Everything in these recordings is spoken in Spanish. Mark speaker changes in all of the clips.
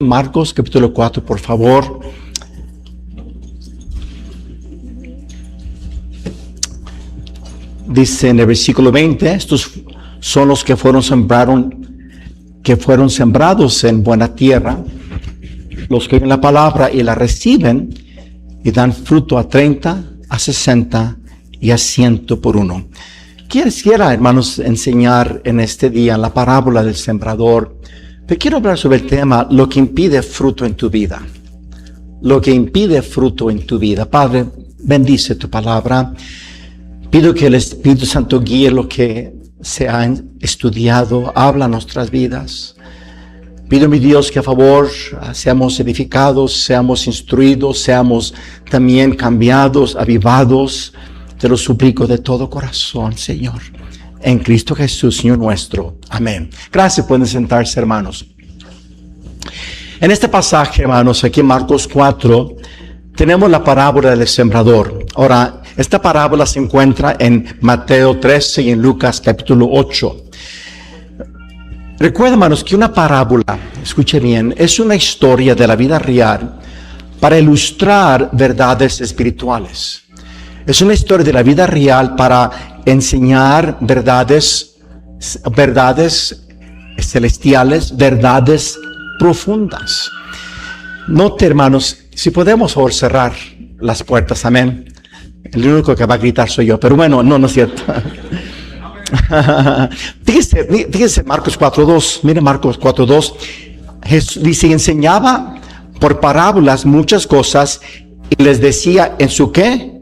Speaker 1: Marcos capítulo 4, por favor. Dice en el versículo 20, estos son los que fueron sembrados en buena tierra, los que oyen la palabra y la reciben y dan fruto a 30, a 60 y a 100 por uno. Quisiera, hermanos, enseñar en este día la parábola del sembrador. Pero quiero hablar sobre el tema, lo que impide fruto en tu vida. Lo que impide fruto en tu vida. Padre, bendice tu palabra. Pido que el Espíritu Santo guíe lo que se ha estudiado, habla a nuestras vidas. Pido, mi Dios, que a favor seamos edificados, seamos instruidos, seamos también cambiados, avivados. Te lo suplico de todo corazón, Señor. En Cristo Jesús, Señor nuestro. Amén. Gracias, pueden sentarse, hermanos. En este pasaje, hermanos, aquí en Marcos 4, tenemos la parábola del sembrador. Ahora, esta parábola se encuentra en Mateo 13 y en Lucas capítulo 8. Recuerda, hermanos, que una parábola, escuche bien, es una historia de la vida real para ilustrar verdades espirituales. Es una historia de la vida real para enseñar verdades celestiales, verdades profundas. Note, hermanos, si podemos por cerrar las puertas, amén. El único que va a gritar soy yo, pero bueno, no es cierto. Fíjese Marcos 4:2, mire Marcos 4:2. Jesús dice, enseñaba por parábolas muchas cosas y les decía en su ¿qué?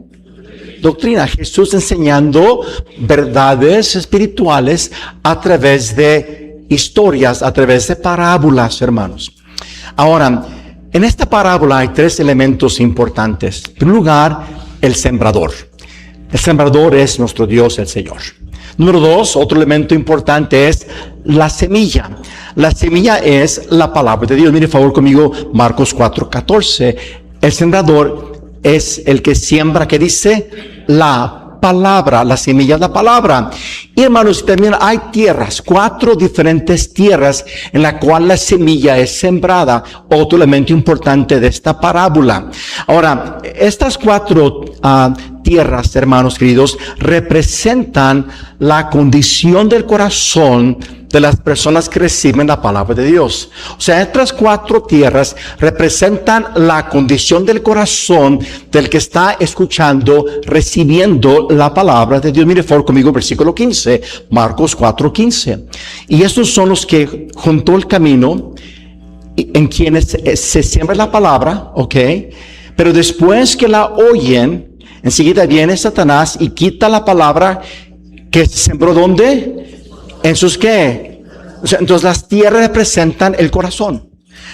Speaker 1: Doctrina. Jesús enseñando verdades espirituales a través de historias, a través de parábolas, hermanos. Ahora, en esta parábola hay tres elementos importantes. En primer lugar, el sembrador. El sembrador es nuestro Dios, el Señor. Número dos, otro elemento importante es la semilla. La semilla es la palabra de Dios. Mire, por favor, conmigo, Marcos 4:14. El sembrador es el que siembra, que dice la palabra, la semilla es la palabra. Y hermanos, también hay tierras, 4 diferentes tierras en la cual la semilla es sembrada. Otro elemento importante de esta parábola. Ahora, estas 4 tierras, hermanos queridos, representan la condición del corazón de las personas que reciben la palabra de Dios. O sea, estas 4 tierras representan la condición del corazón del que está escuchando, recibiendo la palabra de Dios. Mire por favor conmigo versículo 15, Marcos 4:15. Y estos son los que junto al camino en quienes se siembra la palabra, ¿ok? Pero después que la oyen, enseguida viene Satanás y quita la palabra que se sembró, ¿dónde? ¿En sus qué? O sea, entonces las tierras representan el corazón.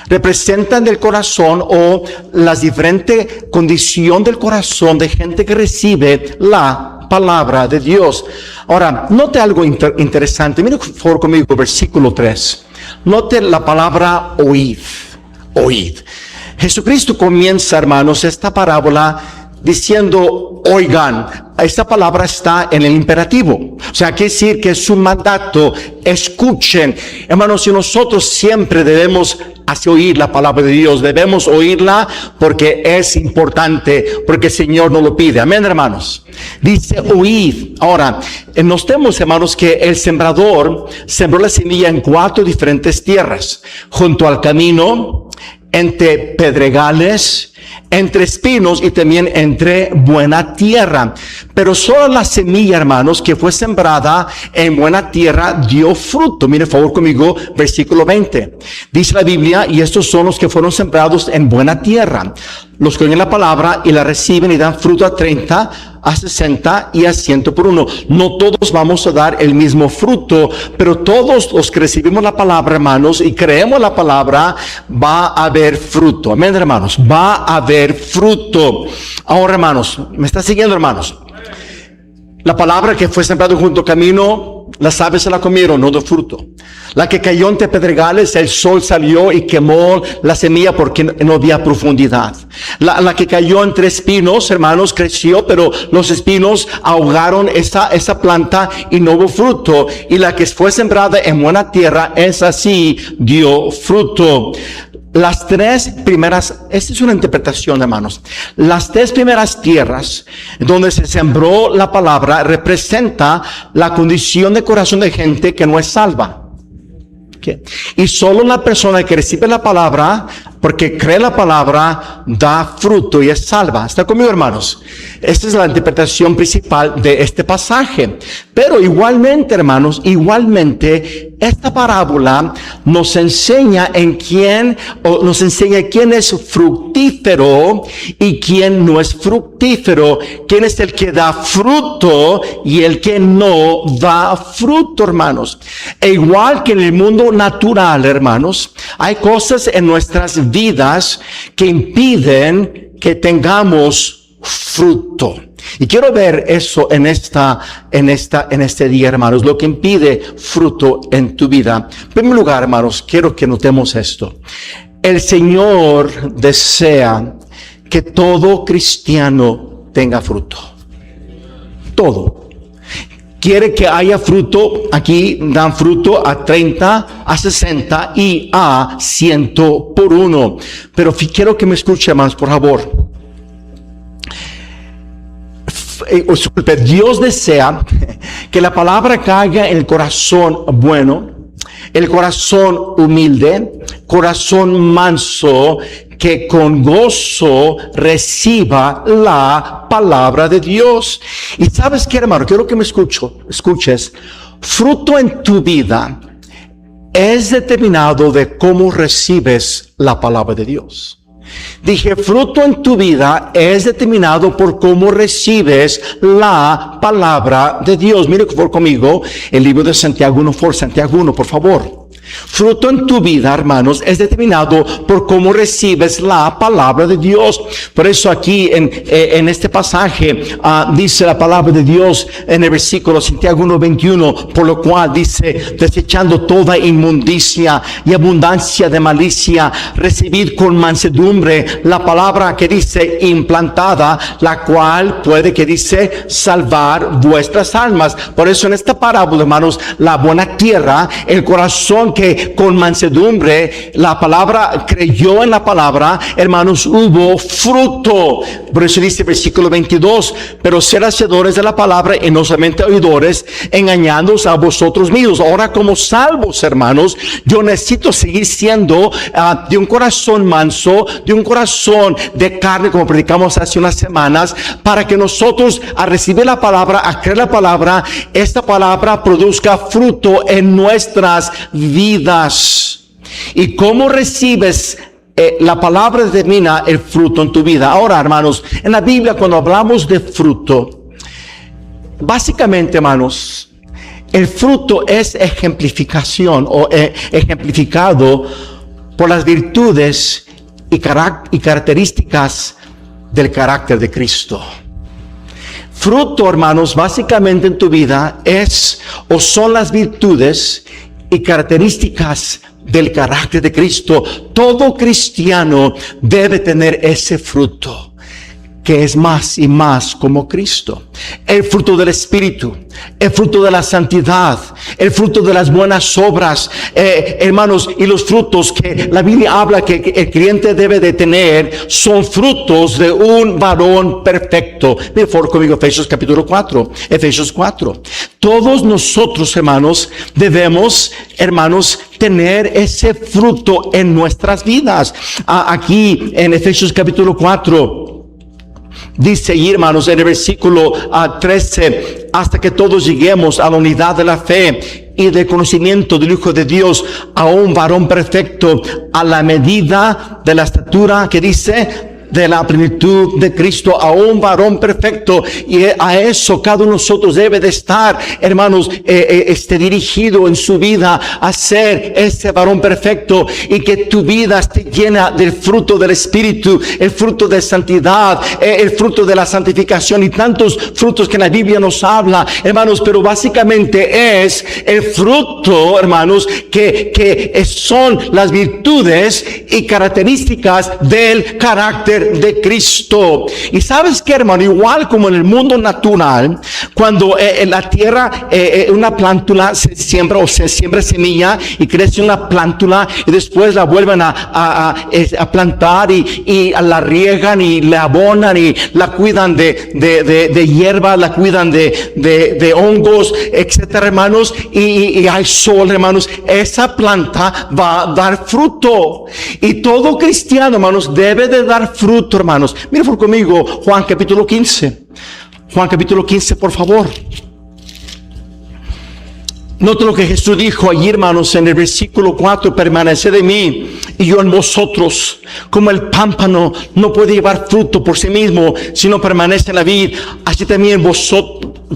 Speaker 1: Representan el corazón o la diferente condición del corazón de gente que recibe la palabra de Dios. Ahora, note algo interesante. Mire por favor conmigo, versículo 3. Note la palabra oíd. Oíd. Jesucristo comienza, hermanos, esta parábola diciendo, oigan. Esta palabra está en el imperativo. O sea, quiere decir que es un mandato. Escuchen. Hermanos, si nosotros siempre debemos hacer oír la palabra de Dios, debemos oírla porque es importante, porque el Señor nos lo pide. Amén, hermanos. Dice oíd. Ahora, notemos, hermanos, que el sembrador sembró la semilla en 4 diferentes tierras. Junto al camino, entre pedregales, entre espinos y también entre buena tierra. Pero solo la semilla, hermanos, que fue sembrada en buena tierra dio fruto. Mire, por favor, conmigo, versículo 20. Dice la Biblia, y estos son los que fueron sembrados en buena tierra. Los que oyen la palabra y la reciben y dan fruto a 30, a 60 y a 100 por uno. No todos vamos a dar el mismo fruto, pero todos los que recibimos la palabra, hermanos, y creemos la palabra, va a haber fruto. Amén, hermanos. Va a haber fruto. Ahora, hermanos, ¿me está siguiendo, hermanos? La palabra que fue sembrada junto al camino, las aves se la comieron, no dio fruto. La que cayó entre pedregales, el sol salió y quemó la semilla porque no había profundidad. La que cayó entre espinos, hermanos, creció, pero los espinos ahogaron esa planta y no hubo fruto. Y la que fue sembrada en buena tierra, esa sí dio fruto. las tres primeras, esta es una interpretación, hermanos, las tres primeras tierras donde se sembró la palabra representa la condición de corazón de gente que no es salva. Okay. Y solo la persona que recibe la palabra, porque cree la palabra, da fruto y es salva. ¿Está conmigo, hermanos? Esta es la interpretación principal de este pasaje. Pero igualmente, hermanos, esta parábola nos enseña quién es fructífero y quién no es fructífero. Quién es el que da fruto y el que no da fruto, hermanos. E igual que en el mundo natural, hermanos, hay cosas en nuestras vidas que impiden que tengamos fruto. Y quiero ver eso en este día, hermanos, lo que impide fruto en tu vida. En primer lugar, hermanos, quiero que notemos esto. El Señor desea que todo cristiano tenga fruto. Todo. Quiere que haya fruto. Aquí dan fruto a 30, a 60 y a 100 por uno. Pero quiero que me escuchen, hermanos, por favor. Dios desea que la palabra caiga en el corazón bueno, el corazón humilde, corazón manso, que con gozo reciba la palabra de Dios. Y sabes qué, hermano, quiero que me escuches. Fruto en tu vida es determinado de cómo recibes la palabra de Dios. Dije, fruto en tu vida es determinado por cómo recibes la palabra de Dios. Mire por favor conmigo el libro de Santiago 1, por favor. Fruto en tu vida, hermanos, es determinado por cómo recibes la palabra de Dios. Por eso aquí en este pasaje dice la palabra de Dios en el versículo Santiago 1:21, por lo cual dice, desechando toda inmundicia y abundancia de malicia, recibid con mansedumbre la palabra que dice implantada, la cual puede, que dice, salvar vuestras almas. Por eso en esta parábola, hermanos, la buena tierra, el corazón que con mansedumbre la palabra, creyó en la palabra, hermanos, hubo fruto. Por eso dice versículo 22, pero ser hacedores de la palabra y no solamente oidores, engañándoos a vosotros mismos. Ahora, como salvos, hermanos, yo necesito seguir siendo de un corazón manso, de un corazón de carne, como predicamos hace unas semanas, para que nosotros, al recibir la palabra, a creer la palabra, esta palabra produzca fruto en nuestras vidas. Y cómo recibes la palabra determina el fruto en tu vida. Ahora, hermanos, en la Biblia, cuando hablamos de fruto, básicamente, hermanos, el fruto es ejemplificación o ejemplificado por las virtudes y características del carácter de Cristo. Fruto, hermanos, básicamente en tu vida es o son las virtudes y características del carácter de Cristo. Todo cristiano debe tener ese fruto, que es más y más como Cristo. El fruto del Espíritu, el fruto de la santidad, el fruto de las buenas obras, hermanos, y los frutos que la Biblia habla que el creyente debe de tener son frutos de un varón perfecto. Por favor conmigo, Efesios 4. Todos nosotros, hermanos, debemos, hermanos, tener ese fruto en nuestras vidas. Aquí en Efesios capítulo 4 dice, y hermanos, en el versículo 13, hasta que todos lleguemos a la unidad de la fe y del conocimiento del Hijo de Dios, a un varón perfecto, a la medida de la estatura, que dice, de la plenitud de Cristo, a un varón perfecto. Y a eso cada uno de nosotros debe de estar, hermanos, dirigido en su vida a ser ese varón perfecto, y que tu vida esté llena del fruto del Espíritu, el fruto de santidad, el fruto de la santificación y tantos frutos que la Biblia nos habla, hermanos. Pero básicamente es el fruto, hermanos, que son las virtudes y características del carácter poder de Cristo. Y sabes qué, hermano, igual como en el mundo natural, cuando en la tierra una plántula se siembra o se siembra semilla y crece una plántula y después la vuelven a plantar y la riegan y la abonan y la cuidan de hierba, la cuidan de hongos, etcétera, hermanos, y hay sol, hermanos. Esa planta va a dar fruto, y todo cristiano, hermanos, debe de dar fruto, hermanos. Mira por conmigo Juan capítulo 15. Juan capítulo 15, por favor. Note lo que Jesús dijo allí, hermanos, en el versículo 4: permaneced en mí y yo en vosotros. Como el pámpano no puede llevar fruto por sí mismo si no permanece en la vid, así también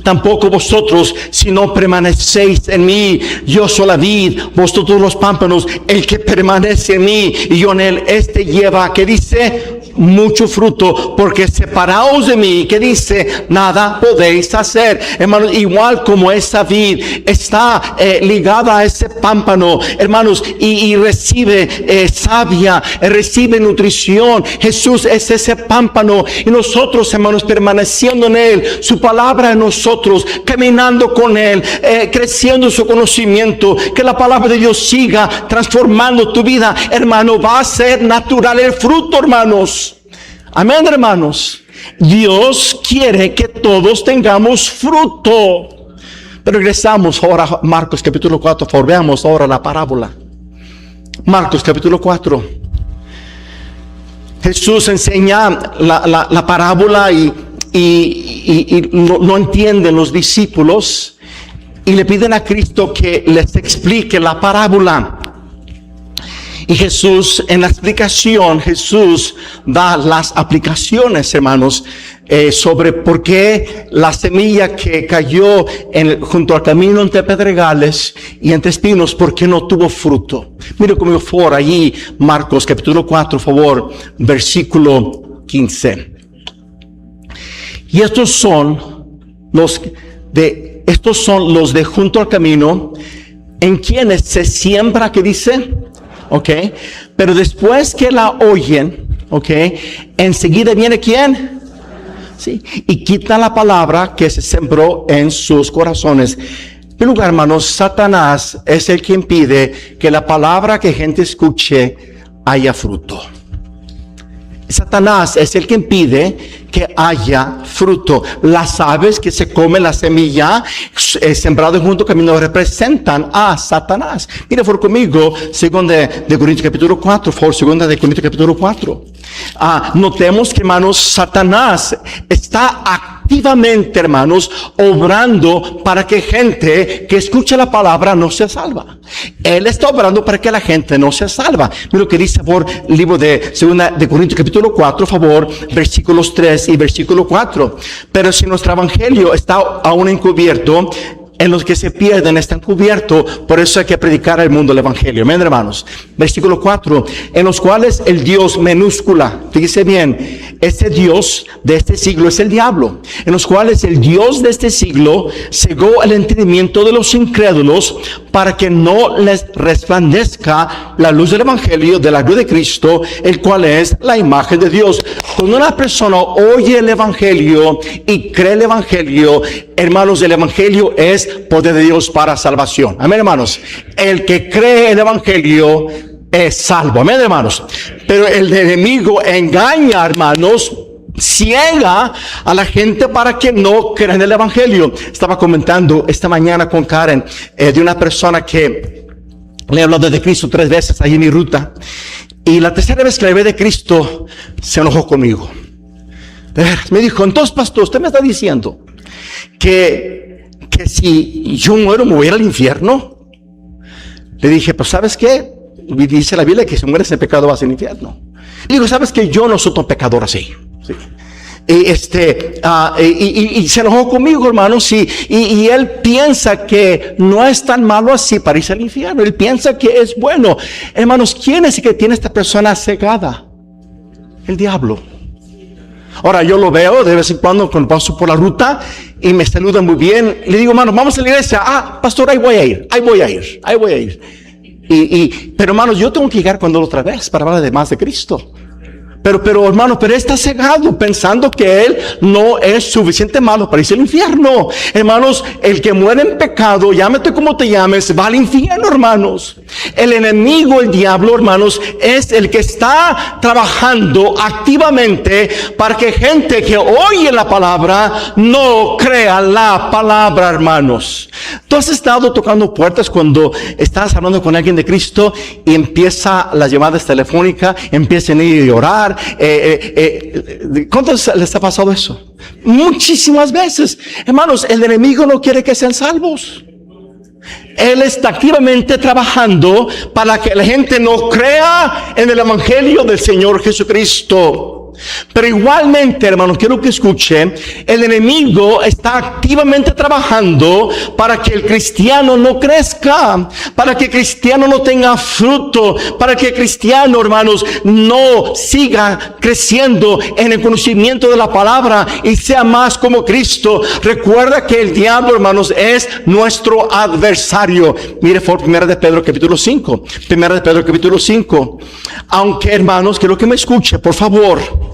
Speaker 1: tampoco vosotros si no permanecéis en mí. Yo soy la vid, vosotros los pámpanos. El que permanece en mí y yo en él, este lleva, ¿qué dice? Mucho fruto, porque separaos de mí, ¿qué dice? Nada podéis hacer. Hermanos, igual como esa vid está ligada a ese pámpano, hermanos, y recibe savia, recibe nutrición. Jesús es ese pámpano, y nosotros, hermanos, permaneciendo en él, su palabra en nosotros, caminando con él, creciendo en su conocimiento, que la palabra de Dios siga transformando tu vida, hermano. Va a ser natural el fruto, hermanos. Amén, hermanos. Dios quiere que todos tengamos fruto. Pero regresamos ahora a Marcos capítulo 4, por favor, veamos ahora la parábola. Marcos capítulo 4. Jesús enseña la parábola y no entienden los discípulos y le piden a Cristo que les explique la parábola. Y Jesús, en la explicación, Jesús da las aplicaciones, hermanos, sobre por qué la semilla que cayó junto al camino entre pedregales y entre espinos, por qué no tuvo fruto. Mire conmigo por favor allí, Marcos capítulo 4, por favor, versículo 15. Y estos son los de junto al camino, en quienes se siembra, ¿qué dice? Ok, pero después que la oyen, ok, enseguida viene ¿quién? Sí, y quita la palabra que se sembró en sus corazones. En primer lugar, hermanos, Satanás es el que impide que la palabra que gente escuche haya fruto. Satanás es el que impide que haya fruto. Las aves que se comen la semilla sembrado junto al camino representan a Satanás. Mira por conmigo, segunda de Corintios capítulo 4, por segunda de Corintios capítulo 4. Notemos que, hermanos, Satanás está activamente, hermanos, obrando para que gente que escucha la palabra no se salva. Él está obrando para que la gente no se salva. Mira lo que dice por el libro de segunda de Corintios capítulo 4, por favor, versículos 3 y versículo 4. Pero si nuestro evangelio está aún encubierto, en los que se pierden están cubiertos, por eso hay que predicar al mundo el evangelio. Amén, hermanos. Versículo 4, en los cuales el Dios minúscula, fíjese bien, este Dios de este siglo es el diablo, en los cuales el Dios de este siglo cegó el entendimiento de los incrédulos para que no les resplandezca la luz del evangelio de la gloria de Cristo, el cual es la imagen de Dios. Cuando una persona oye el evangelio y cree el evangelio, hermanos, el evangelio es poder de Dios para salvación. Amén, hermanos. El que cree el evangelio es salvo. Amén, hermanos. Pero el enemigo engaña, hermanos, ciega a la gente para que no crean el evangelio. Estaba comentando esta mañana con Karen de una persona que le he hablado de Cristo 3 veces ahí en mi ruta, y la tercera vez que le hablé de Cristo se enojó conmigo. De veras, me dijo: entonces, pastor, usted me está diciendo que si yo muero me voy a ir al infierno. Le dije: pues ¿sabes qué? Dice la Biblia que si mueres en pecado vas al infierno. Le digo: ¿sabes que yo no soy tan pecador así? Sí. Y se enojó conmigo, hermanos, y él piensa que no es tan malo así para irse al infierno. Él piensa que es bueno. Hermanos, ¿quién es el que tiene esta persona cegada? El diablo. Ahora, yo lo veo de vez en cuando paso por la ruta y me saluda muy bien. Le digo: hermano, vamos a la iglesia. Pastor, ahí voy a ir. Pero hermanos, yo tengo que llegar cuando otra vez para hablar de más de Cristo. pero hermano, pero está cegado pensando que él no es suficiente malo para irse al infierno. Hermanos, el que muere en pecado, llámate como te llames, va al infierno, hermanos. El enemigo, el diablo, hermanos, es el que está trabajando activamente para que gente que oye la palabra no crea la palabra, hermanos. Tú has estado tocando puertas cuando estás hablando con alguien de Cristo y empieza las llamadas telefónicas, empiezan a ir a llorar. ¿Cuántos les ha pasado eso? Muchísimas veces. Hermanos, el enemigo no quiere que sean salvos. Él está activamente trabajando para que la gente no crea en el evangelio del Señor Jesucristo. Pero igualmente, hermanos, quiero que escuchen, el enemigo está activamente trabajando para que el cristiano no crezca, para que el cristiano no tenga fruto, para que el cristiano, hermanos, no siga creciendo en el conocimiento de la palabra y sea más como Cristo. Recuerda que el diablo, hermanos, es nuestro adversario. Mire por 1 de Pedro capítulo 5. 1 de Pedro capítulo 5. Aunque, hermanos, quiero que me escuche, por favor.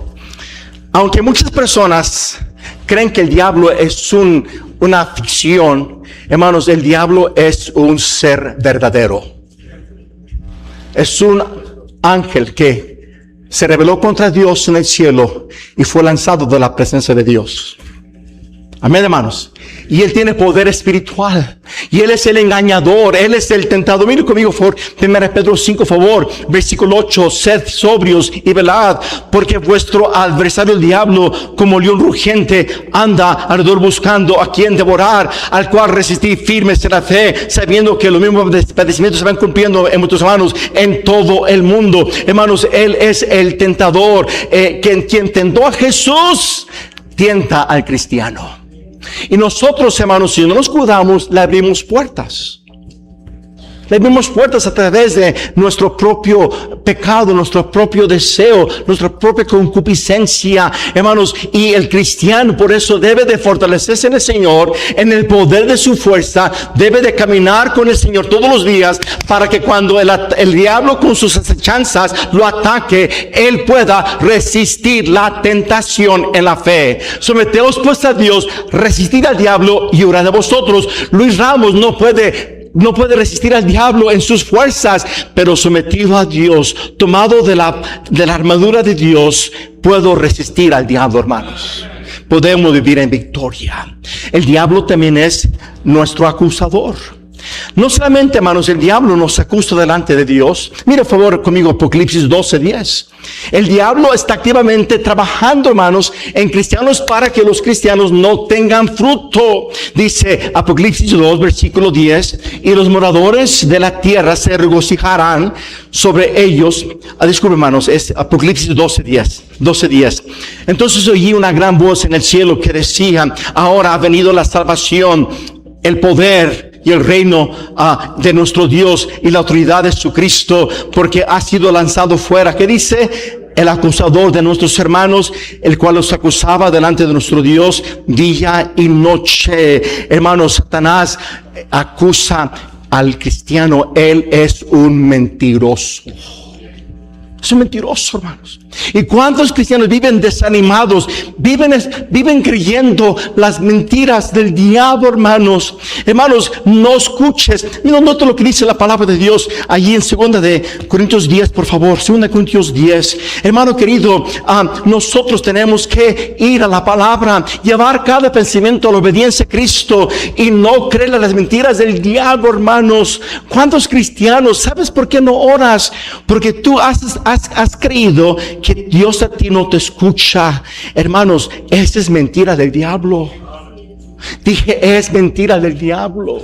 Speaker 1: Aunque muchas personas creen que el diablo es una ficción, hermanos, el diablo es un ser verdadero. Es un ángel que se rebeló contra Dios en el cielo y fue lanzado de la presencia de Dios. Amén, hermanos. Y él tiene poder espiritual. Y él es el engañador. Él es el tentador. Mire conmigo, por favor. 1 Pedro 5, favor. Versículo 8. Sed sobrios y velad, porque vuestro adversario el diablo, como león rugiente, anda alrededor buscando a quien devorar, al cual resistid firmes en la fe, sabiendo que los mismos padecimientos se van cumpliendo en vuestras manos en todo el mundo. Hermanos, él es el tentador. Quien tentó a Jesús, tienta al cristiano. Y nosotros, hermanos, si no nos cuidamos, le abrimos puertas. Le abrimos puertas a través de nuestro propio pecado, nuestro propio deseo, nuestra propia concupiscencia, hermanos. Y el cristiano por eso debe de fortalecerse en el Señor, en el poder de su fuerza. Debe de caminar con el Señor todos los días para que cuando el diablo con sus acechanzas lo ataque, él pueda resistir la tentación en la fe. Someteos pues a Dios, resistid al diablo y orad a vosotros. Luis Ramos no puede resistir al diablo en sus fuerzas, pero sometido a Dios, tomado de la armadura de Dios, puedo resistir al diablo, hermanos. Podemos vivir en victoria. El diablo también es nuestro acusador. No solamente, hermanos, el diablo nos acusa delante de Dios. Mire, por favor, conmigo, Apocalipsis 12:10. El diablo está activamente trabajando, hermanos, en cristianos para que los cristianos no tengan fruto. Dice Apocalipsis 2, versículo 10, y los moradores de la tierra se regocijarán sobre ellos. Disculpe, hermanos, es Apocalipsis 12:10. Entonces oí una gran voz en el cielo que decía: ahora ha venido la salvación, el poder y el reino de nuestro Dios y la autoridad de Jesucristo, porque ha sido lanzado fuera. ¿Qué dice? El acusador de nuestros hermanos, el cual los acusaba delante de nuestro Dios día y noche. Hermanos, Satanás acusa al cristiano. Él es un mentiroso. Es un mentiroso, hermanos. ¿Y cuántos cristianos viven desanimados? Viven creyendo las mentiras del diablo, hermanos. Hermanos, no escuches. Nota lo que dice la palabra de Dios allí en 2 de Corintios 10, por favor. 2 de Corintios 10. Hermano querido, nosotros tenemos que ir a la palabra, llevar cada pensamiento a la obediencia a Cristo y no creer las mentiras del diablo, hermanos. ¿Cuántos cristianos, sabes por qué no oras? Porque tú has creído que Dios a ti no te escucha. Hermanos, esa es mentira del diablo. Dije, es mentira del diablo.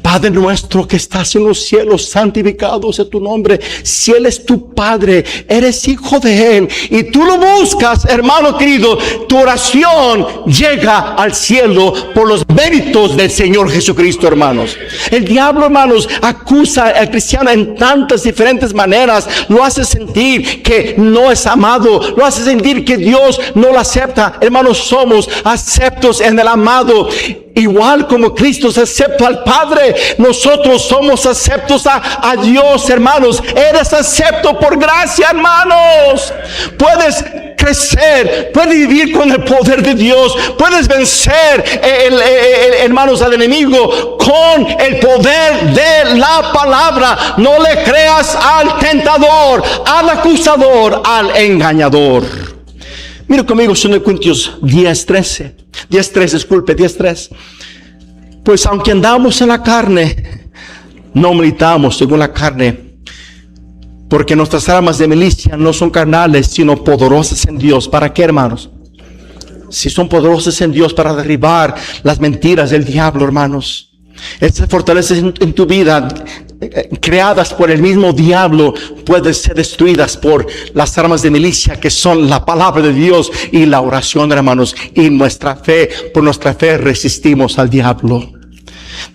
Speaker 1: Padre nuestro que estás en los cielos, santificado sea tu nombre. Si Él es tu Padre, eres hijo de Él y tú lo buscas, hermano querido, tu oración llega al cielo por los méritos del Señor Jesucristo, hermanos. El diablo, hermanos, acusa al cristiano en tantas diferentes maneras. Lo hace sentir que no es amado, lo hace sentir que Dios no lo acepta. Hermanos, somos aceptos en el amado. igual como Cristo es acepto al Padre, nosotros somos aceptos a Dios, hermanos. Eres acepto por gracia, hermanos. Puedes crecer, puedes vivir con el poder de Dios, puedes vencer, hermanos, al enemigo con el poder de la palabra. No le creas al tentador, al acusador, al engañador. Mira conmigo 2 Corintios 10:13. 10:3. Pues aunque andamos en la carne, no militamos según la carne, porque nuestras armas de milicia no son carnales, sino poderosas en Dios. ¿Para qué, hermanos? Si son poderosas en Dios para derribar las mentiras del diablo, hermanos. Estas fortalezas en tu vida, creadas por el mismo diablo, pueden ser destruidas por las armas de milicia, que son la palabra de Dios y la oración, hermanos. Y nuestra fe, por nuestra fe resistimos al diablo.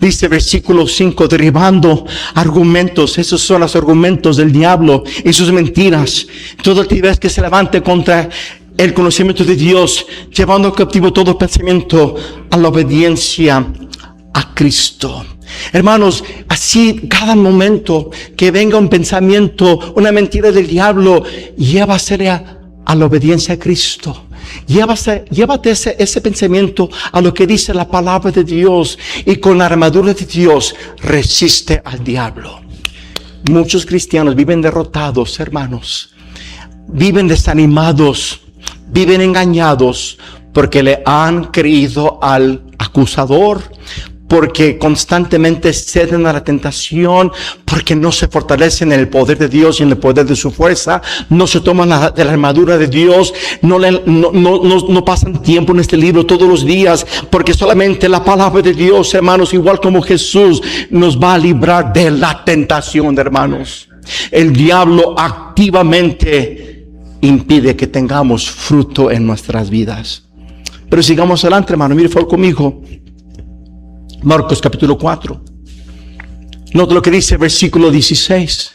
Speaker 1: Dice versículo 5, derribando argumentos. Esos son los argumentos del diablo y sus mentiras. Toda actividad que se levante contra el conocimiento de Dios, llevando cautivo todo pensamiento a la obediencia a Cristo. Hermanos, así cada momento que venga un pensamiento, una mentira del diablo, llévase a la obediencia a Cristo. Llévate ese pensamiento a lo que dice la palabra de Dios, y con la armadura de Dios resiste al diablo. Muchos cristianos viven derrotados, hermanos. Viven desanimados, viven engañados, porque le han creído al acusador, porque constantemente ceden a la tentación, porque no se fortalecen en el poder de Dios y en el poder de su fuerza, no se toman de la armadura de Dios, no pasan tiempo en este libro todos los días, porque solamente la palabra de Dios, hermanos, igual como Jesús, nos va a librar de la tentación, hermanos. El diablo activamente impide que tengamos fruto en nuestras vidas. Pero sigamos adelante, hermano. Mire, por conmigo. Marcos capítulo 4. Nota lo que dice versículo 16.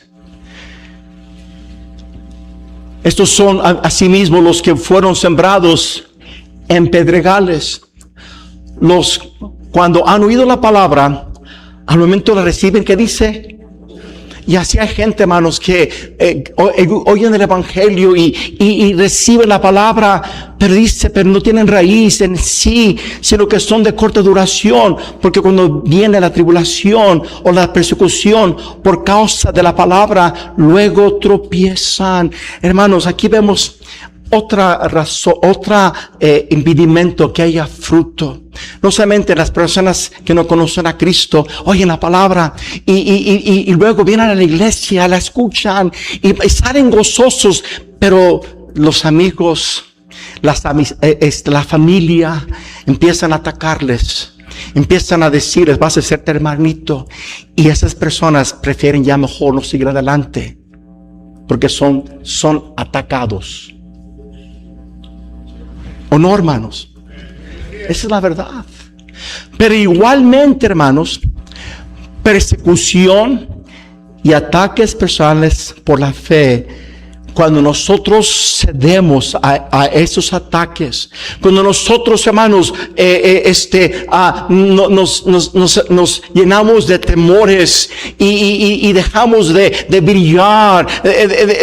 Speaker 1: Estos son asimismo los que fueron sembrados en pedregales. Cuando han oído la palabra, al momento la reciben, ¿qué dice? Y así hay gente, hermanos, que oyen el evangelio y reciben la palabra, pero no tienen raíz en sí, sino que son de corta duración, porque cuando viene la tribulación o la persecución por causa de la palabra, luego tropiezan. Hermanos, aquí vemos otra razón, impedimento que haya fruto. No solamente las personas que no conocen a Cristo oyen la palabra y luego vienen a la iglesia, la escuchan y salen gozosos, pero los amigos, la familia empiezan a atacarles, empiezan a decirles: vas a ser hermanito, y esas personas prefieren ya mejor no seguir adelante porque son atacados. ¿O no, hermanos? Esa es la verdad. Pero igualmente, hermanos, persecución y ataques personales por la fe, cuando nosotros cedemos a esos ataques, cuando nosotros, hermanos, nos llenamos de temores y dejamos de brillar,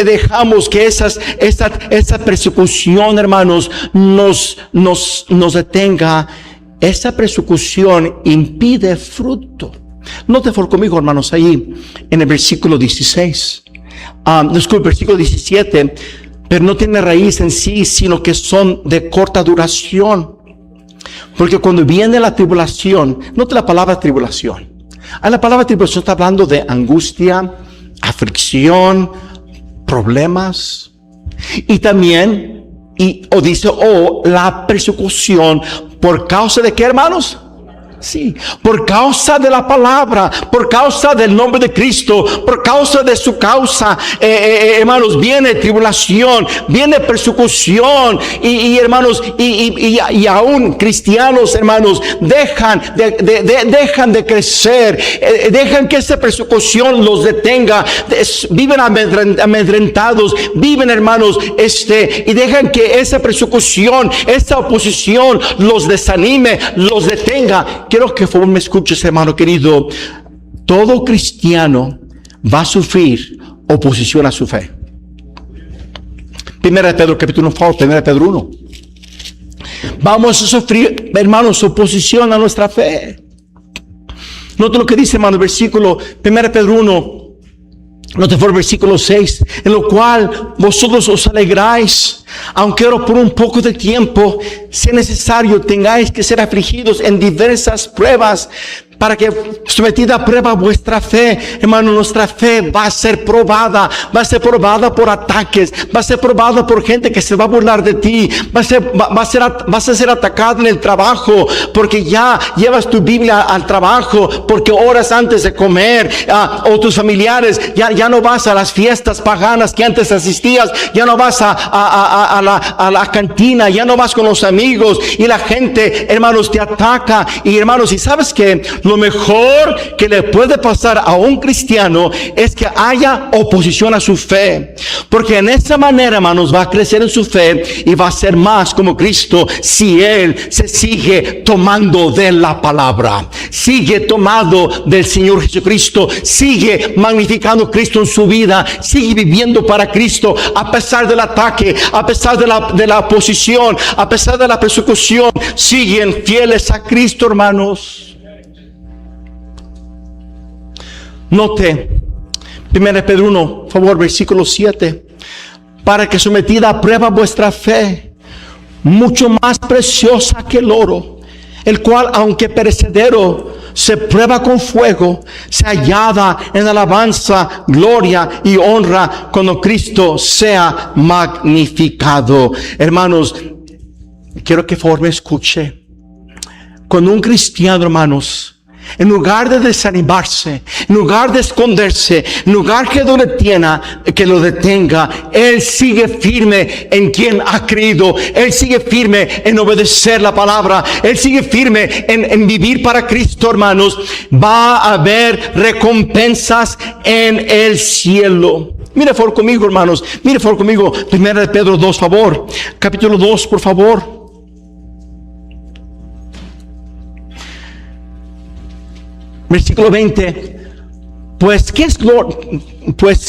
Speaker 1: dejamos que esa persecución, hermanos, nos detenga. Esa persecución impide fruto. Note por conmigo, hermanos, ahí en el versículo 16. Versículo 17, pero no tiene raíz en sí, sino que son de corta duración. Porque cuando viene la tribulación, note la palabra tribulación. La palabra tribulación está hablando de angustia, aflicción, problemas. Y también, dice, la persecución, ¿por causa de qué, hermanos? Sí, por causa de la palabra, por causa del nombre de Cristo, por causa de su causa, hermanos, viene tribulación, viene persecución, y hermanos, y aún cristianos, hermanos, dejan de crecer, dejan que esa persecución los detenga, viven amedrentados, viven, hermanos, y dejan que esa persecución, esa oposición los desanime, los detenga. quiero que por favor me escuches, hermano querido. Todo cristiano va a sufrir oposición a su fe. Primera de Pedro, capítulo 1, Primera de Pedro 1. Vamos a sufrir, hermanos, oposición a nuestra fe. Nota lo que dice, hermano, versículo 1 Pedro 1. Nota por versículo 6. En lo cual vosotros os alegráis, aunque ahora por un poco de tiempo, si es necesario, tengáis que ser afligidos en diversas pruebas, para que sometida a prueba vuestra fe. Hermano, nuestra fe va a ser probada por ataques, va a ser probada por gente que se va a burlar de ti, vas a ser atacado en el trabajo, porque ya llevas tu Biblia al trabajo, porque horas antes de comer, o tus familiares, ya no vas a las fiestas paganas que antes asistías, ya no vas a la cantina, ya no vas con los amigos, y la gente, hermanos, te ataca. Y hermanos, ¿y sabes qué? Lo mejor que le puede pasar a un cristiano es que haya oposición a su fe, porque en esa manera, hermanos, va a crecer en su fe y va a ser más como Cristo si él se sigue tomando de la palabra, sigue tomando del Señor Jesucristo, sigue magnificando a Cristo en su vida, sigue viviendo para Cristo a pesar del ataque, a pesar de la oposición, a pesar de la persecución. Siguen fieles a Cristo, hermanos. Note, 1 Pedro 1, por favor, versículo 7. Para que sometida a prueba vuestra fe, mucho más preciosa que el oro, el cual, aunque perecedero, se prueba con fuego, se hallada en alabanza, gloria y honra cuando Cristo sea magnificado. Hermanos, quiero que por favor me escuche. Cuando un cristiano, hermanos, en lugar de desanimarse, en lugar de esconderse, en lugar que lo detenga, él sigue firme en quien ha creído. Él sigue firme en obedecer la palabra. Él sigue firme en vivir para Cristo, hermanos. Va a haber recompensas en el cielo. Mire por conmigo, hermanos. Mire por conmigo. 1 Pedro 2, favor. Capítulo 2, por favor. Versículo 20. Pues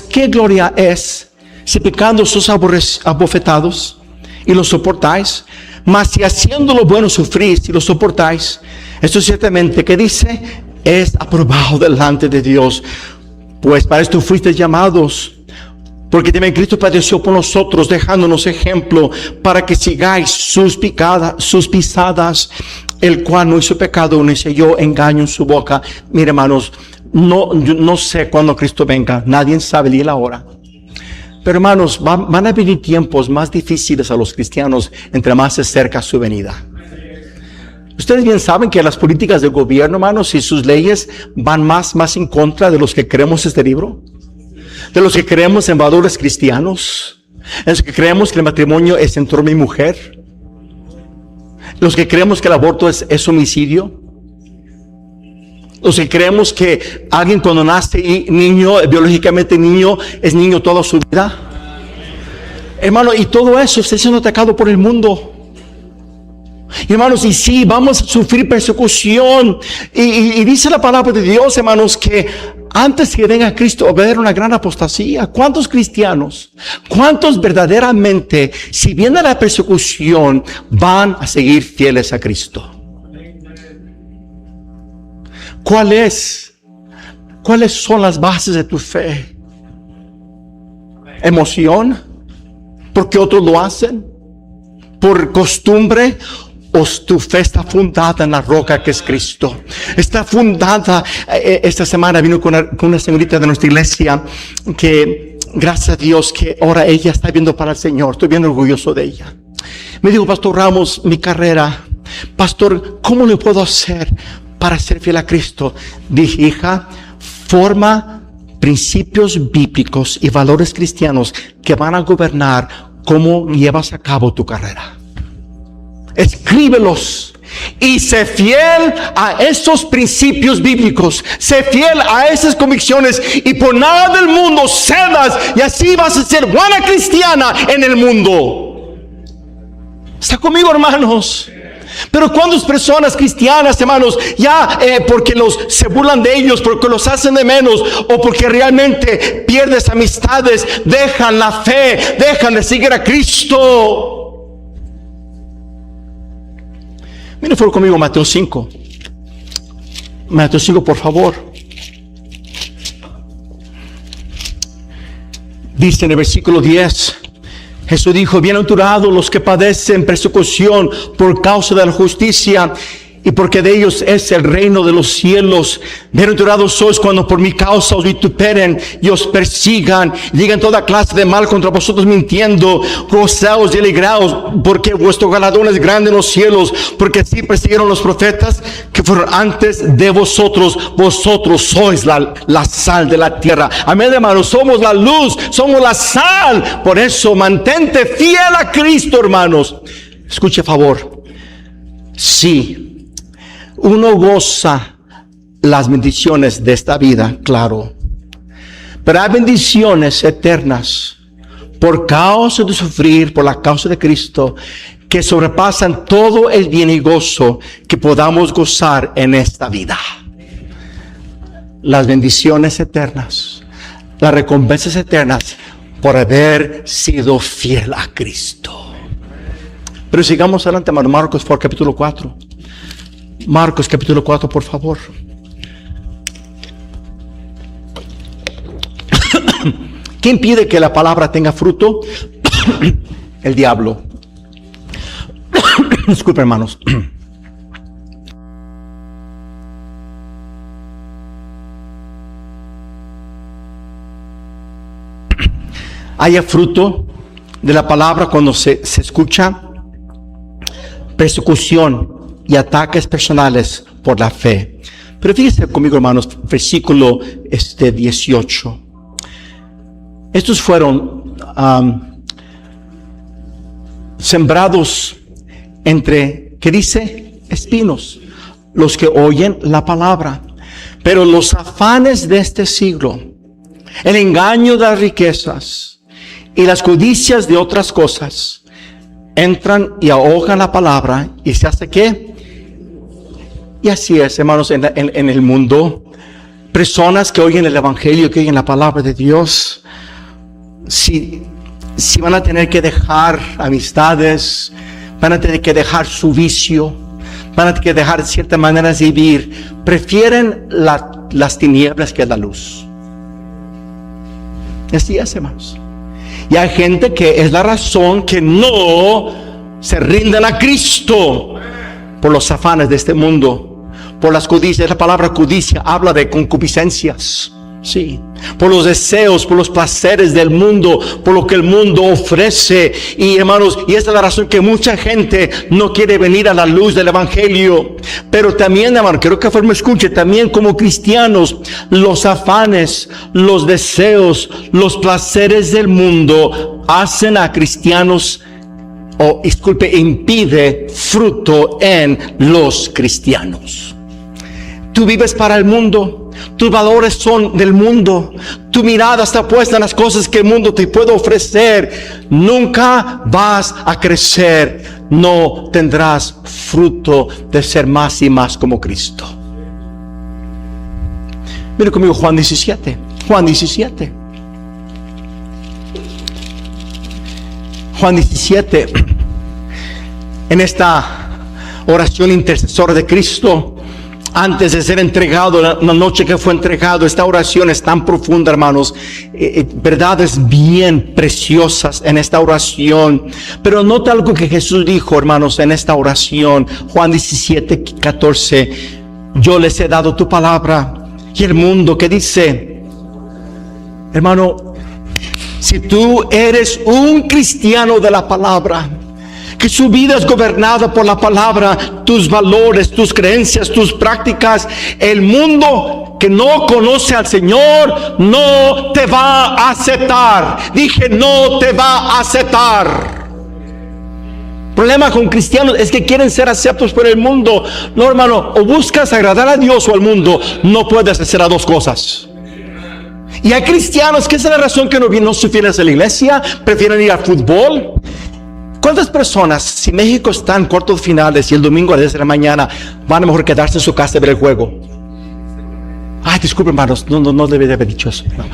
Speaker 1: qué gloria es si pecando sos abofetados y lo soportáis, mas si haciendo lo bueno sufrís y lo soportáis, esto ciertamente, que dice, es aprobado delante de Dios. Pues para esto fuisteis llamados, porque también Cristo padeció por nosotros, dejándonos ejemplo para que sigáis sus pisadas, el cual no hizo pecado, ni selló engaño en su boca. Mire, hermanos, no sé cuándo Cristo venga, nadie sabe ni la hora. Pero hermanos, van a venir tiempos más difíciles a los cristianos entre más se acerca su venida. Ustedes bien saben que las políticas del gobierno, hermanos, y sus leyes van más en contra de los que creemos este libro, de los que creemos en valores cristianos, en los que creemos que el matrimonio es entre hombre y mujer, los que creemos que el aborto es homicidio, los que creemos que alguien cuando nace niño, biológicamente niño, es niño toda su vida. Hermano, y todo eso está siendo atacado por el mundo. Y hermanos, y sí, vamos a sufrir persecución. Y dice la palabra de Dios, hermanos, que antes que venga Cristo va a haber una gran apostasía. ¿Cuántos cristianos, cuántos verdaderamente, si viene la persecución, van a seguir fieles a Cristo? ¿Cuáles son las bases de tu fe? ¿Emoción? ¿Porque otros lo hacen? ¿Por costumbre? ¿O tu fe está fundada en la roca que es Cristo? Está fundada. Esta semana vino con una señorita de nuestra iglesia que, gracias a Dios, que ahora ella está viendo para el Señor. Estoy bien orgulloso de ella. Me dijo, Pastor Ramos, mi carrera, Pastor, ¿cómo le puedo hacer para ser fiel a Cristo? Dije, hija, forma principios bíblicos y valores cristianos que van a gobernar cómo llevas a cabo tu carrera. Escríbelos y sé fiel a esos principios bíblicos, sé fiel a esas convicciones, y por nada del mundo cedas, y así vas a ser buena cristiana en el mundo. ¿Está conmigo, hermanos? Pero cuántas personas cristianas, hermanos, ya porque se burlan de ellos, porque los hacen de menos, o porque realmente pierdes amistades, dejan la fe, dejan de seguir a Cristo. Miren por conmigo Mateo 5. Mateo 5, por favor. Dice en el versículo 10. Jesús dijo: bienaventurados los que padecen persecución por causa de la justicia, y porque de ellos es el reino de los cielos. Bienaventurados sois cuando por mi causa os vituperen y os persigan, y digan toda clase de mal contra vosotros mintiendo. Gozaos y alegraos, porque vuestro galardón es grande en los cielos, porque así persiguieron los profetas que fueron antes de vosotros. Vosotros sois la sal de la tierra. Amén, hermanos. Somos la luz, somos la sal. Por eso mantente fiel a Cristo, hermanos. Escuche, a favor. Sí, uno goza las bendiciones de esta vida, claro, pero hay bendiciones eternas por causa de sufrir por la causa de Cristo, que sobrepasan todo el bien y gozo que podamos gozar en esta vida. Las bendiciones eternas, las recompensas eternas por haber sido fiel a Cristo. Pero sigamos adelante, hermano. Marcos, por capítulo 4. Marcos capítulo 4, por favor. ¿Quién impide que la palabra tenga fruto? El diablo. Disculpen, hermanos. Haya fruto de la palabra cuando se escucha persecución y ataques personales por la fe. Pero fíjense conmigo, hermanos, versículo 18. Estos fueron sembrados entre, ¿qué dice? Espinos, los que oyen la palabra. Pero los afanes de este siglo, el engaño de las riquezas y las codicias de otras cosas, entran y ahogan la palabra, y se hace ¿qué? Y así es, hermanos, en el mundo. Personas que oyen el evangelio, que oyen la palabra de Dios, si van a tener que dejar amistades, van a tener que dejar su vicio, van a tener que dejar ciertas maneras de vivir, prefieren las tinieblas que la luz. Así es, hermanos. Y hay gente que es la razón que no se rinden a Cristo por los afanes de este mundo, por las codicias. La palabra codicia habla de concupiscencias, sí, por los deseos, por los placeres del mundo, por lo que el mundo ofrece. Y hermanos, y esta es la razón que mucha gente no quiere venir a la luz del evangelio. Pero también, hermano, quiero que me escuche, también como cristianos, los afanes, los deseos, los placeres del mundo hacen a cristianos, impide fruto en los cristianos. Tú vives para el mundo, tus valores son del mundo, tu mirada está puesta en las cosas que el mundo te puede ofrecer. Nunca vas a crecer, no tendrás fruto de ser más y más como Cristo. Mira conmigo Juan 17. Juan 17. Juan 17. En esta oración intercesora de Cristo, antes de ser entregado, la noche que fue entregado, esta oración es tan profunda, hermanos, verdades bien preciosas en esta oración. Pero nota algo que Jesús dijo, hermanos, en esta oración. Juan 17, 14. Yo les he dado tu palabra, y el mundo, ¿qué dice? Hermano, si tú eres un cristiano de la palabra, que su vida es gobernada por la palabra, tus valores, tus creencias, tus prácticas, el mundo que no conoce al Señor no te va a aceptar. Dije, no te va a aceptar. El problema con cristianos es que quieren ser aceptados por el mundo. No, hermano, o buscas agradar a Dios o al mundo. No puedes hacer las dos cosas. Y hay cristianos que esa es la razón que no son fieles a la iglesia, prefieren ir al fútbol. ¿Cuántas personas, si México está en cuartos finales y el domingo a las 10 de la mañana, van a mejor quedarse en su casa y ver el juego? Ay, disculpen, hermanos, no debería haber dicho eso. No.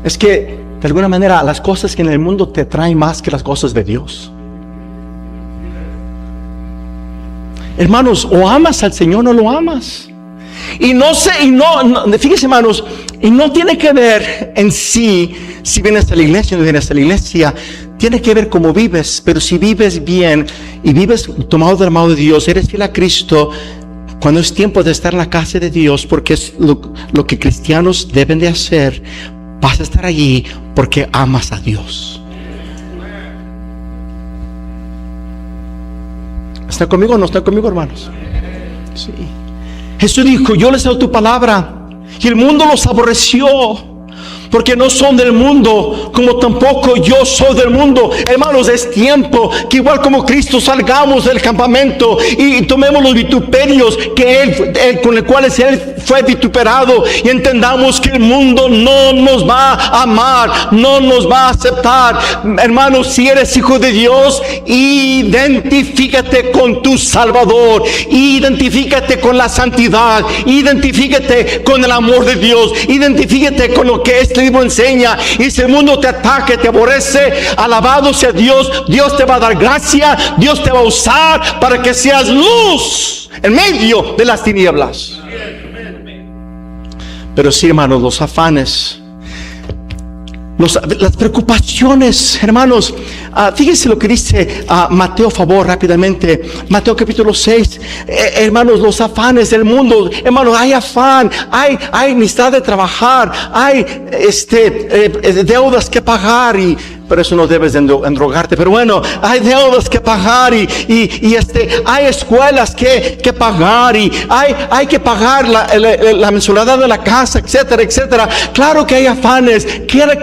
Speaker 1: Es que, de alguna manera, las cosas que en el mundo te traen más que las cosas de Dios. Hermanos, o amas al Señor o no lo amas. Y no sé, fíjense, hermanos, y no tiene que ver en sí si vienes a la iglesia o no vienes a la iglesia. Tiene que ver cómo vives. Pero si vives bien y vives tomado de la mano de Dios, eres fiel a Cristo, cuando es tiempo de estar en la casa de Dios, porque es lo que cristianos deben de hacer, vas a estar allí porque amas a Dios. ¿Está conmigo o no está conmigo, hermanos? Sí. Jesús dijo: yo les doy tu palabra, y el mundo los aborreció, porque no son del mundo, como tampoco yo soy del mundo. Hermanos, es tiempo que igual como Cristo salgamos del campamento y tomemos los vituperios que él con los cuales Él fue vituperado, y entendamos que el mundo no nos va a amar, no nos va a aceptar. Hermanos, si eres hijo de Dios, identifícate con tu Salvador, identifícate con la santidad, identifícate con el amor de Dios, identifícate con lo que este libro enseña. Y si el mundo te ataca, te aborrece, alabado sea Dios. Dios te va a dar gracia, Dios te va a usar para que seas luz en medio de las tinieblas. Pero sí, hermanos, los afanes, las preocupaciones, hermanos, fíjense lo que dice Mateo, favor, rápidamente. Mateo capítulo 6, hermanos, los afanes del mundo. Hermanos, hay afán, hay necesidad de trabajar, hay deudas que pagar, pero eso no debes de endrogarte. Pero bueno, hay deudas que pagar y hay escuelas que pagar, y hay que pagar la mensualidad de la casa, etcétera, etcétera. Claro que hay afanes,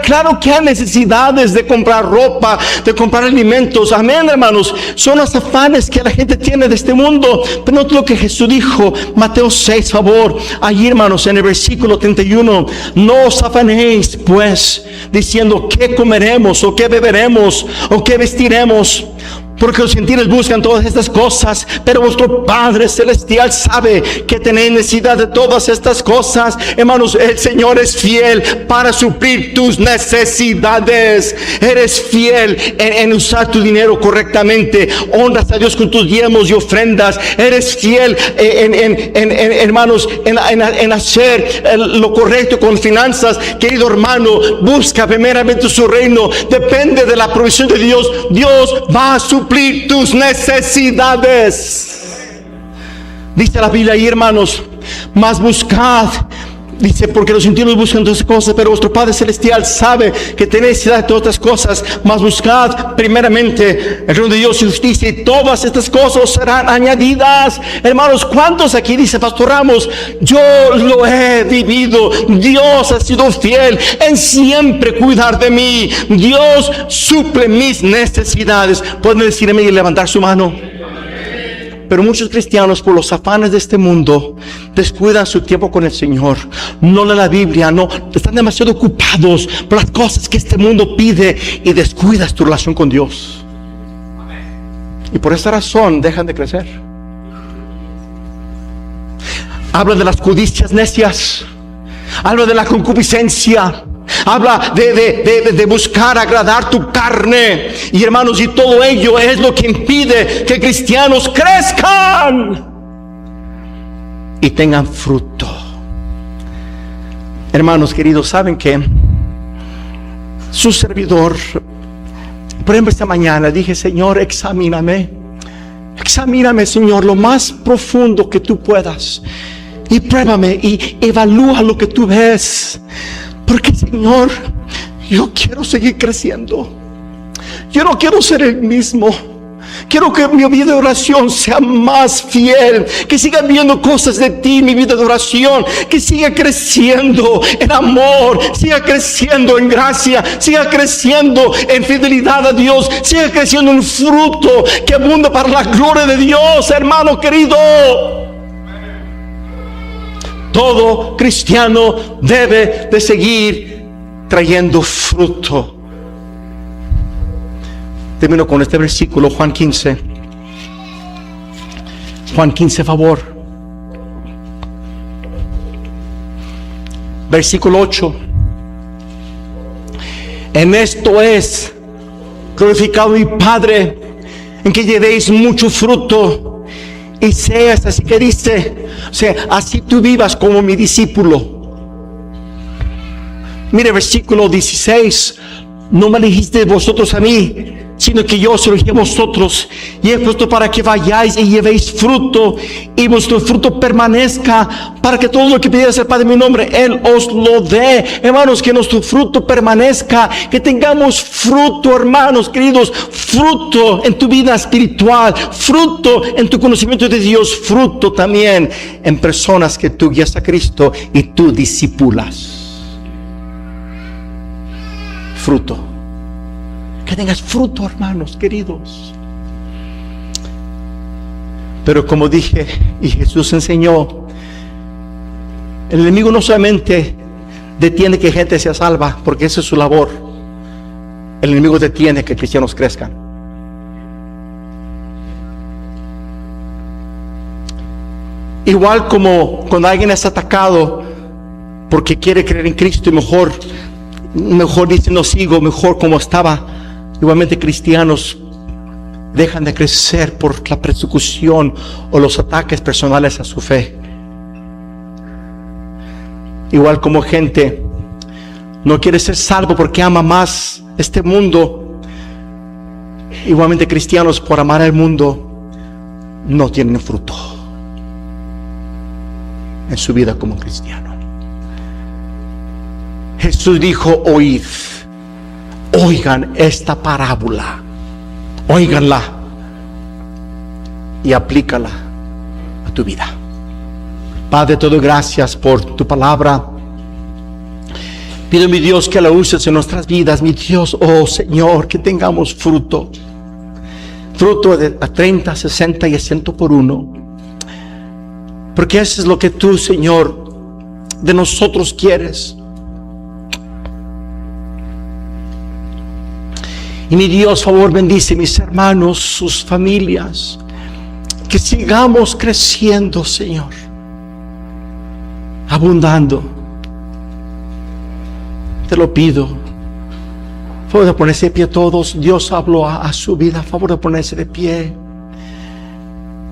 Speaker 1: claro que hay necesidades de comprar ropa, de comprar alimentos. Amén, hermanos. Son los afanes que la gente tiene de este mundo. Pero no es lo que Jesús dijo, Mateo 6, favor. Allí, hermanos, en el versículo 31, no os afanéis pues, diciendo qué comeremos, o qué beberemos, o qué vestiremos, porque los gentiles buscan todas estas cosas, pero vuestro Padre Celestial sabe que tenéis necesidad de todas estas cosas. Hermanos, el Señor es fiel para suplir tus necesidades. Eres fiel en usar tu dinero correctamente. Honras a Dios con tus diezmos y ofrendas. Eres fiel hermanos, en hacer lo correcto con finanzas. Querido hermano, busca primeramente su reino. Depende de la provisión de Dios. Dios va a suplir tus necesidades. Dice la Biblia ahí, hermanos, mas buscad, dice, porque los gentiles buscan todas cosas, pero vuestro Padre Celestial sabe que tenéis necesidad de todas estas cosas. Mas buscad primeramente el reino de Dios y justicia, y todas estas cosas serán añadidas. Hermanos, ¿cuántos aquí dice Pastor Ramos? Yo lo he vivido. Dios ha sido fiel en siempre cuidar de mí. Dios suple mis necesidades. Pueden decirme y levantar su mano. Pero muchos cristianos, por los afanes de este mundo, descuidan su tiempo con el Señor. No leen la Biblia, no, están demasiado ocupados por las cosas que este mundo pide, y descuidas tu relación con Dios. Y por esa razón dejan de crecer. Habla de las codicias necias, habla de la concupiscencia, habla de buscar agradar tu carne. Y hermanos, y todo ello es lo que impide que cristianos crezcan y tengan fruto. Hermanos queridos, saben que su servidor, por ejemplo, esta mañana dije: Señor, examíname, Señor, lo más profundo que tú puedas, y pruébame y evalúa lo que tú ves. Porque, Señor, yo quiero seguir creciendo. Yo no quiero ser el mismo. Quiero que mi vida de oración sea más fiel, que siga viendo cosas de ti, mi vida de oración, que siga creciendo en amor, siga creciendo en gracia, siga creciendo en fidelidad a Dios, siga creciendo en fruto que abunda para la gloria de Dios, hermano querido. Todo cristiano debe de seguir trayendo fruto. Termino con este versículo, Juan 15. Juan 15, favor. Versículo 8. En esto es glorificado mi Padre, en que llevéis mucho fruto y seas, así que dice, o sea, así tú vivas como mi discípulo. Mire versículo 16. No me elegiste vosotros a mí, sino que yo os elegí a vosotros, y he puesto para que vayáis y llevéis fruto, y vuestro fruto permanezca, para que todo lo que pidierais al Padre en mi nombre, Él os lo dé. Hermanos, que nuestro fruto permanezca, que tengamos fruto, hermanos queridos, fruto en tu vida espiritual, fruto en tu conocimiento de Dios, fruto también en personas que tú guías a Cristo y tú discipulas. Fruto. Que tengas fruto, hermanos queridos. Pero como dije y Jesús enseñó, el enemigo no solamente detiene que gente sea salva, porque esa es su labor. El enemigo detiene que cristianos crezcan. Igual como cuando alguien es atacado porque quiere creer en Cristo y mejor dice no sigo, mejor como estaba. Igualmente cristianos dejan de crecer por la persecución o los ataques personales a su fe. Igual como gente no quiere ser salvo porque ama más este mundo, igualmente cristianos por amar al mundo no tienen fruto en su vida como cristiano. Jesús dijo, oigan esta parábola, óiganla y aplícala a tu vida. Padre, te doy gracias por tu palabra. Pido, mi Dios, que la uses en nuestras vidas, mi Dios, oh Señor, que tengamos fruto de a 30, 60 y a 100 por uno, porque eso es lo que tú, Señor, de nosotros quieres. Y mi Dios, favor, bendice mis hermanos, sus familias, que sigamos creciendo, Señor, abundando. Te lo pido. Favor de ponerse de pie todos. Dios habló a su vida. Favor de ponerse de pie.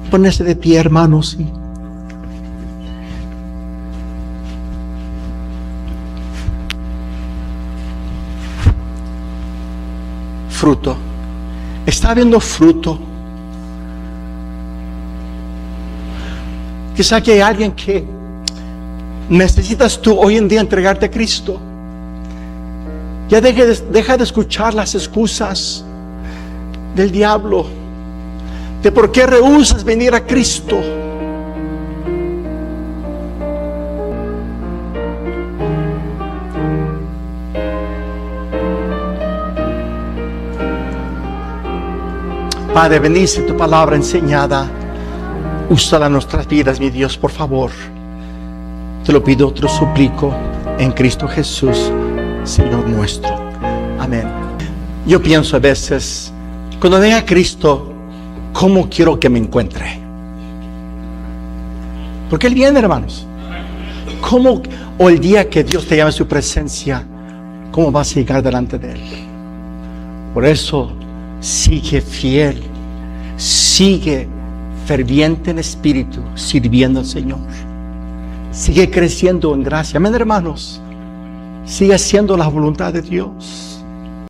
Speaker 1: Ponerse de pie, hermanos. Sí. Fruto. Está habiendo fruto. Quizá que hay alguien que necesitas tú hoy en día entregarte a Cristo. Ya deja de escuchar las excusas del diablo de por qué rehusas venir a Cristo. Padre, bendice tu palabra enseñada. Úsala en nuestras vidas, mi Dios, por favor. Te lo pido, te lo suplico en Cristo Jesús, Señor nuestro. Amén. Yo pienso a veces, cuando venga Cristo, ¿cómo quiero que me encuentre? Porque Él viene, hermanos. ¿Cómo, o el día que Dios te llame a su presencia, cómo vas a llegar delante de Él? Por eso, sigue fiel, sigue ferviente en espíritu, sirviendo al Señor. Sigue creciendo en gracia. Amén, hermanos. Sigue haciendo la voluntad de Dios.